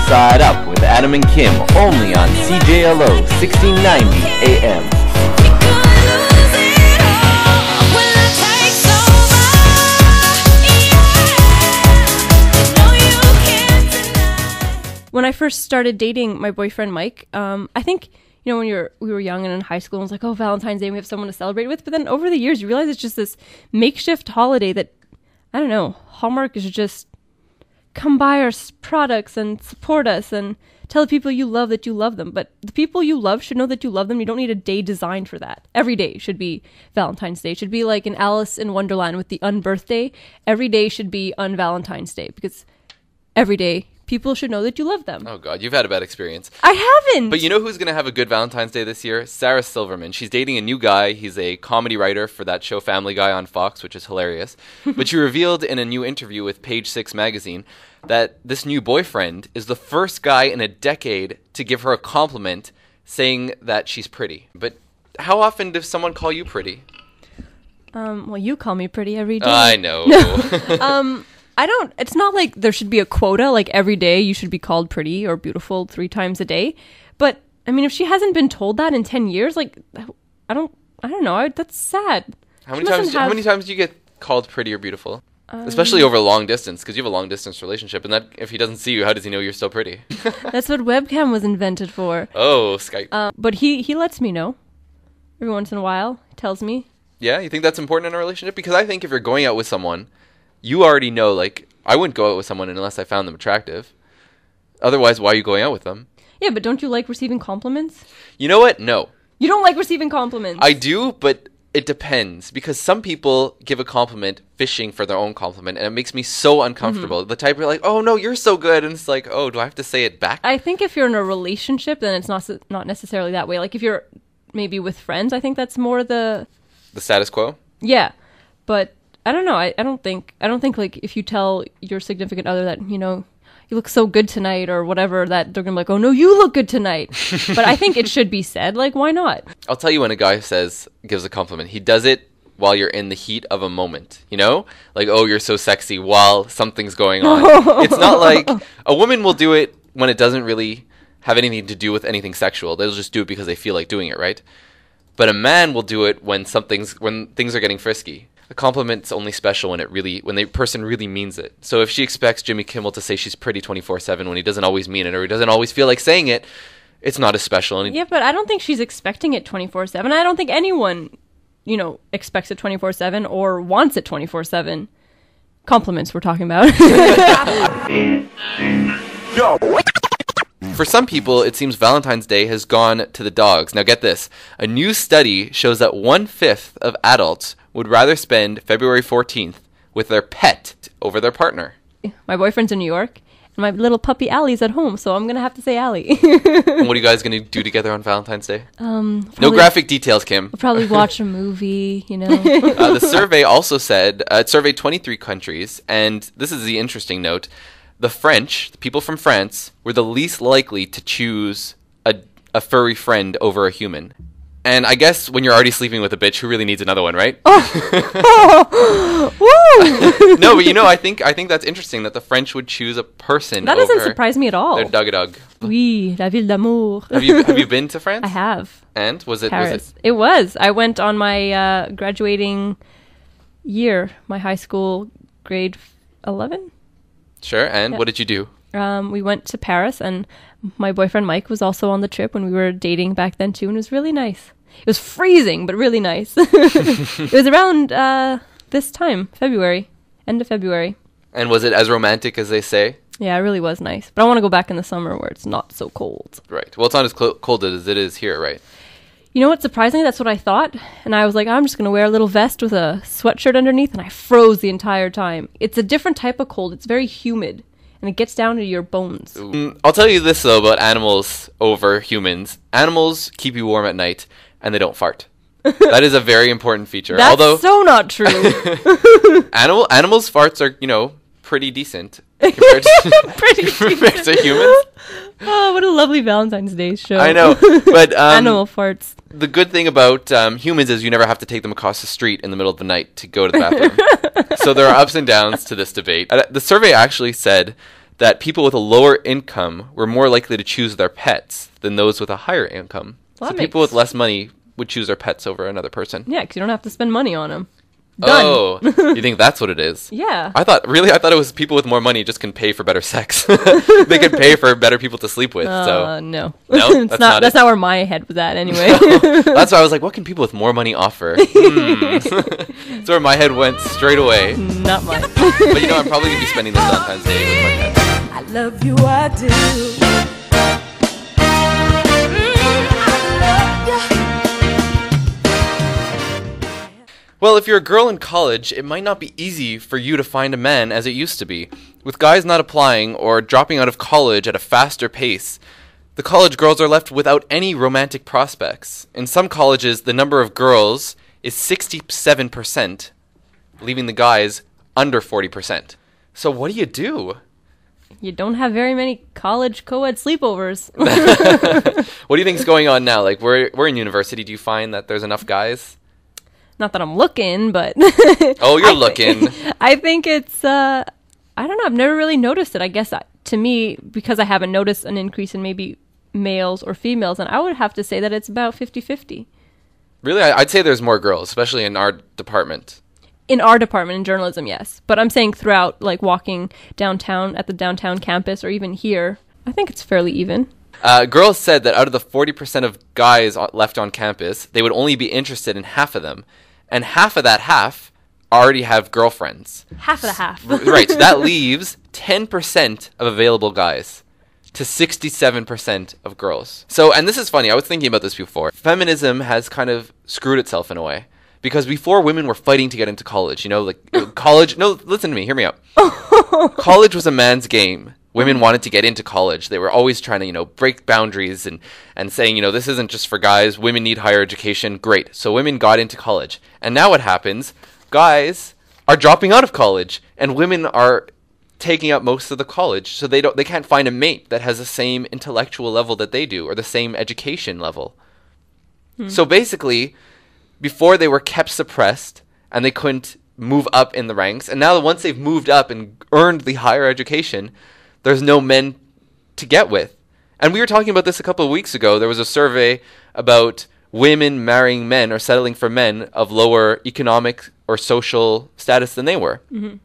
Side Up with Adam and Kim, only on CJLO 1690 AM. When I first started dating my boyfriend Mike, I think, you know, when we were young and in high school, it was like, oh, Valentine's Day, we have someone to celebrate with. But then over the years, you realize it's just this makeshift holiday that, I don't know, Hallmark is just come buy our products and support us and tell the people you love that you love them. But the people you love should know that you love them. You don't need a day designed for that. Every day should be Valentine's Day. It should be like in Alice in Wonderland with the unbirthday. Every day should be un-Valentine's Day, because every day people should know that you love them. Oh, God, you've had a bad experience. I haven't. But you know who's going to have a good Valentine's Day this year? Sarah Silverman. She's dating a new guy. He's a comedy writer for that show Family Guy on Fox, which is hilarious. But she revealed in a new interview with Page Six magazine that this new boyfriend is the first guy in a decade to give her a compliment saying that she's pretty. But how often does someone call you pretty? Well, you call me pretty every day. I know. It's not like there should be a quota, like every day you should be called pretty or beautiful 3 times a day. But, I mean, if she hasn't been told that in 10 years, like, I don't know, that's sad. How many times do you get called pretty or beautiful? Especially over long distance, because you have a long distance relationship, and that if he doesn't see you, how does he know you're still pretty? That's what webcam was invented for. Oh, Skype. But he lets me know. Every once in a while, he tells me. Yeah, you think that's important in a relationship? Because I think if you're going out with someone, you already know, like, I wouldn't go out with someone unless I found them attractive. Otherwise, why are you going out with them? Yeah, but don't you like receiving compliments? You know what? No. You don't like receiving compliments? I do, but it depends. Because some people give a compliment fishing for their own compliment, and it makes me so uncomfortable. The type where you're like, oh, no, you're so good. And it's like, oh, do I have to say it back? I think if you're in a relationship, then it's not necessarily that way. Like, if you're maybe with friends, I think that's more the status quo? Yeah, but I don't know. I don't think like if you tell your significant other that, you know, you look so good tonight or whatever, that they're gonna be like, oh no, you look good tonight. But I think it should be said. Like, why not? I'll tell you when a guy gives a compliment, he does it while you're in the heat of a moment, you know? Like, oh, you're so sexy while something's going on. It's not like a woman will do it when it doesn't really have anything to do with anything sexual. They'll just do it because they feel like doing it, right? But a man will do it when things are getting frisky. A compliment's only special when the person really means it. So if she expects Jimmy Kimmel to say she's pretty 24/7 when he doesn't always mean it, or he doesn't always feel like saying it, it's not as special. Yeah, but I don't think she's expecting it 24/7. I don't think anyone, you know, expects it 24/7 or wants it 24/7. Compliments we're talking about. For some people, it seems Valentine's Day has gone to the dogs. Now get this. A new study shows that 1/5 of adults would rather spend February 14th with their pet over their partner. My boyfriend's in New York, and my little puppy Allie's at home, so I'm going to have to say Allie. And what are you guys going to do together on Valentine's Day? No graphic details, Kim. We'll probably watch a movie, you know. The survey also said, it surveyed 23 countries, and this is the interesting note. The people from France, were the least likely to choose a furry friend over a human. And I guess when you're already sleeping with a bitch, who really needs another one, right? Woo! No, but you know, I think that's interesting that the French would choose a person. That doesn't surprise me at all. They're dug. Oui, la ville d'amour. Have you been to France? I have. And was it? Paris. It was. I went on my graduating year, my high school grade 11. Sure. And what did you do? We went to Paris, and my boyfriend Mike was also on the trip when we were dating back then too, and it was really nice. It was freezing, but really nice. It was around this time, February, end of February. And was it as romantic as they say? Yeah, it really was nice. But I want to go back in the summer where it's not so cold. Right. Well, it's not as cold as it is here, right? You know what? Surprisingly, that's what I thought. And I was like, I'm just going to wear a little vest with a sweatshirt underneath, and I froze the entire time. It's a different type of cold. It's very humid, and it gets down to your bones. I'll tell you this, though, about animals over humans. Animals keep you warm at night, and they don't fart. That is a very important feature. That's so not true. Animals' farts are, you know, pretty decent compared to humans. Oh, what a lovely Valentine's Day show. I know, but animal farts. The good thing about humans is you never have to take them across the street in the middle of the night to go to the bathroom. So there are ups and downs to this debate. The survey actually said that people with a lower income were more likely to choose their pets than those with a higher income. Well, so people with less money would choose their pets over another person. Yeah, because you don't have to spend money on them. Done. Oh, you think that's what it is? Yeah. I thought it was people with more money just can pay for better sex. They can pay for better people to sleep with. So no. No, that's not where my head was at anyway. That's why I was like, what can people with more money offer? That's where my head went straight away. Not mine. But I'm probably going to be spending this Valentine's Day with my pets. I love you, I do. Well, if you're a girl in college, it might not be easy for you to find a man as it used to be. With guys not applying or dropping out of college at a faster pace, the college girls are left without any romantic prospects. In some colleges, the number of girls is 67%, leaving the guys under 40%. So what do? You don't have very many college co-ed sleepovers. What do you think is going on now? Like, we're in university. Do you find that there's enough guys? Not that I'm looking, but... Oh, you're looking. I think it's, I don't know, I've never really noticed it. I guess to me, because I haven't noticed an increase in maybe males or females, and I would have to say that it's about 50-50. Really? I'd say there's more girls, especially in our department. In our department, in journalism, yes. But I'm saying throughout, like walking downtown at the downtown campus, or even here, I think it's fairly even. Girls said that out of the 40% of guys left on campus, they would only be interested in half of them. And half of that half already have girlfriends. Half of the half. Right, so that leaves 10% of available guys to 67% of girls. So, and this is funny, I was thinking about this before. Feminism has kind of screwed itself in a way. Because before, women were fighting to get into college, college... No, listen to me, hear me out. College was a man's game. Women wanted to get into college. They were always trying to, break boundaries and saying, this isn't just for guys. Women need higher education. Great. So women got into college. And now what happens? Guys are dropping out of college, and women are taking up most of the college. So they can't find a mate that has the same intellectual level that they do, or the same education level. So basically, before they were kept suppressed, and they couldn't move up in the ranks. And now once they've moved up and earned the higher education, there's no men to get with. And we were talking about this a couple of weeks ago. There was a survey about women marrying men or settling for men of lower economic or social status than they were. Mm-hmm.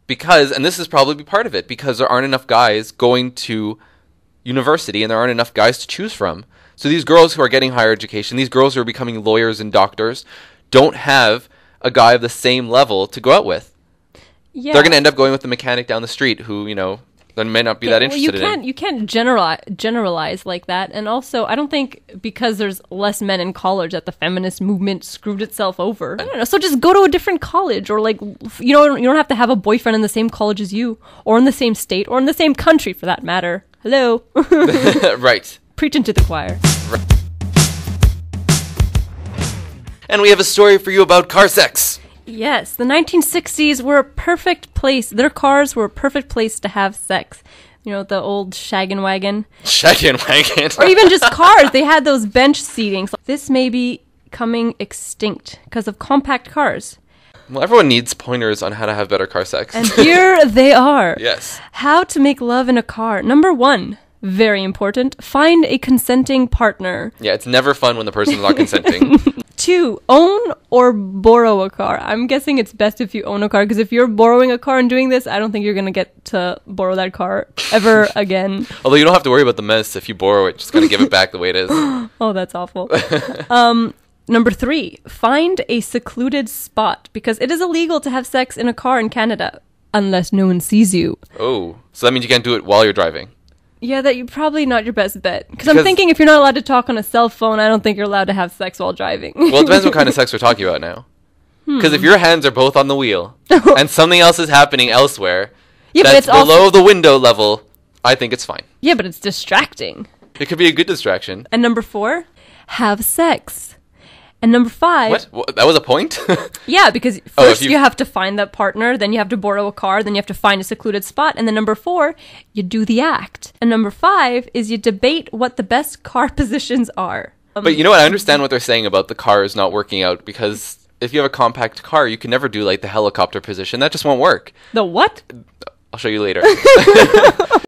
Because, and this is probably part of it, because there aren't enough guys going to university and there aren't enough guys to choose from. So these girls who are getting higher education, these girls who are becoming lawyers and doctors, don't have a guy of the same level to go out with. Yeah. They're going to end up going with the mechanic down the street who, that may not be that interested in. You can't generalize like that. And also, I don't think because there's less men in college that the feminist movement screwed itself over. I don't know. So just go to a different college, or you don't have to have a boyfriend in the same college as you, or in the same state, or in the same country for that matter. Hello. Right. Preaching to the choir. Right. And we have a story for you about car sex. Yes, the 1960s were a perfect place. Their cars were a perfect place to have sex. The old shaggin' wagon. Shaggin' wagon. Or even just cars. They had those bench seatings. This may be coming extinct because of compact cars. Well, everyone needs pointers on how to have better car sex. And here they are. Yes. How to make love in a car. Number 1. Very important. Find a consenting partner. Yeah, it's never fun when the person's not consenting. 2, own or borrow a car. I'm guessing it's best if you own a car, because if you're borrowing a car and doing this, I don't think you're going to get to borrow that car ever again. Although you don't have to worry about the mess if you borrow it. Just got to give it back the way it is. Oh, that's awful. Number 3, find a secluded spot, because it is illegal to have sex in a car in Canada unless no one sees you. Oh, so that means you can't do it while you're driving. Yeah, that you're probably not your best bet. Because I'm thinking if you're not allowed to talk on a cell phone, I don't think you're allowed to have sex while driving. Well, it depends what kind of sex we're talking about now. Because if your hands are both on the wheel and something else is happening elsewhere that's below the window level, I think it's fine. Yeah, but it's distracting. It could be a good distraction. And number 4, have sex. And number 5... What? That was a point? Yeah, because first you have to find that partner, then you have to borrow a car, then you have to find a secluded spot, and then number 4, you do the act. And number 5 is you debate what the best car positions are. But you know what? I understand what they're saying about the cars not working out, because if you have a compact car, you can never do the helicopter position. That just won't work. The what? I'll show you later.